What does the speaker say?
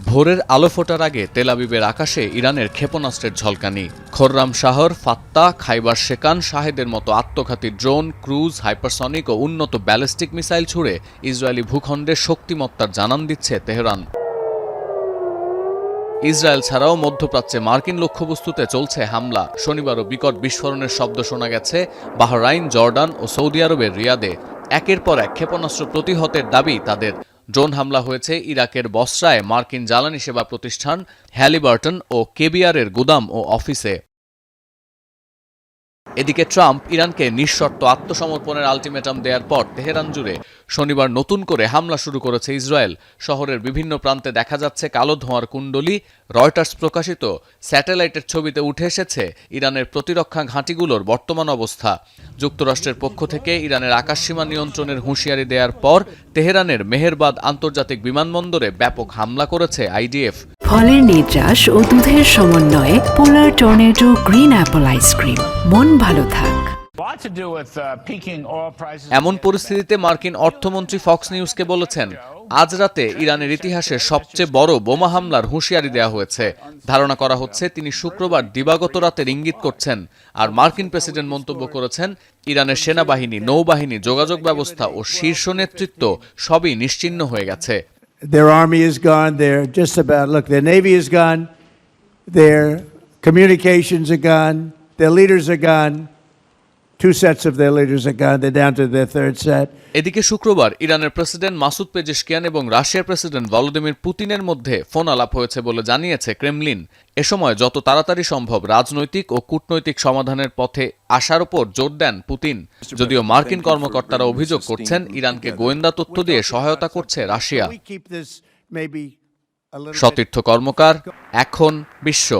ভোরের আলো ফোটার আগে তেল আবিবের আকাশে ইরানের ক্ষেপণাস্ত্রের ঝলকানি। খোররাম শাহর, ফাত্তা, খাইবার শেকান, শাহেদের মতো আত্মঘাতী ড্রোন, ক্রুজ, হাইপারসনিক ও উন্নত ব্যালিস্টিক মিসাইল ছুড়ে ইসরায়েলি ভূখণ্ডের শক্তিমত্তার জানান দিচ্ছে তেহরান। ইসরায়েল ছাড়াও মধ্যপ্রাচ্যে মার্কিন লক্ষ্যবস্তুতে চলছে হামলা। শনিবারও বিকট বিস্ফোরণের শব্দ শোনা গেছে বাহরাইন, জর্ডান ও সৌদি আরবের রিয়াদে। একের পর এক ক্ষেপণাস্ত্র প্রতিহতের দাবি তাদের। ড্রোন হামলা হয়েছে ইরাকের বসরায় মার্কিন জ্বালানি সেবা প্রতিষ্ঠান হ্যালিবার্টন ও কেবিআরের গুদাম ও অফিসে। এদিকে ট্রাম্প ইরানকে নিঃশর্ত আত্মসমর্পণের আলটিমেটাম দেওয়ার পর তেহরান জুড়ে শনিবার নতুন করে হামলা শুরু করেছে ইসরায়েল। শহরের বিভিন্ন প্রান্তে দেখা যাচ্ছে কালো ধোঁয়ার কুণ্ডলী। রয়টার্স প্রকাশিত স্যাটেলাইটের ছবিতে উঠে এসেছে ইরানের প্রতিরক্ষা ঘাঁটিগুলোর বর্তমান অবস্থা। যুক্তরাষ্ট্রের পক্ষ থেকে ইরানের আকাশসীমা নিয়ন্ত্রণের হুঁশিয়ারি দেওয়ার পর তেহরানের মেহেরবাদ আন্তর্জাতিক বিমানবন্দরে ব্যাপক হামলা করেছে আইডিএফ। ফলের নির্যাস ও দুধের সমন্বয়ে পোলার টর্নেডো গ্রিন অ্যাপল আইসক্রিম। মন ভালো থাক। এমন পরিস্থিতিতে মার্কিন অর্থমন্ত্রী ফক্স নিউজকে বলেছেন, আজ রাতে ইরানের ইতিহাসে সবচেয়ে বড় বোমা হামলার হুঁশিয়ারি দেওয়া হয়েছে। ধারণা করা হচ্ছে তিনি শুক্রবার দিবাগত রাতের ইঙ্গিত করছেন। আর মার্কিন প্রেসিডেন্ট মন্তব্য করেছেন, ইরানের সেনাবাহিনী, নৌবাহিনী, যোগাযোগ ব্যবস্থা ও শীর্ষ নেতৃত্ব সবই নিশ্চিহ্ন হয়ে গেছে। Their army is gone. They're just about, look, their navy is gone. Their communications are gone. Their leaders are gone. 2 sets of their leaders are gone. They're down to their 3rd set. এদিকে শুক্রবার ইরানের president Masoud Pezeshkian এবং রাশিয়ার president Volodymyr পুতিনের মধ্যে phone আলাপ হয়েছে বলে জানিয়েছে ক্রেমলিন। এ সময় যত তাড়াতাড়ি সম্ভব রাজনৈতিক ও কূটনৈতিক সমাধানের পথে আসার উপর জোর দেন পুতিন। যদিও মার্কিন কর্মকর্তারা অভিযোগ করছেন, ইরানকে গোয়েন্দা তথ্য দিয়ে সহায়তা করছে রাশিয়া। সতীর্থ কর্মকার, এখন বিশ্ব।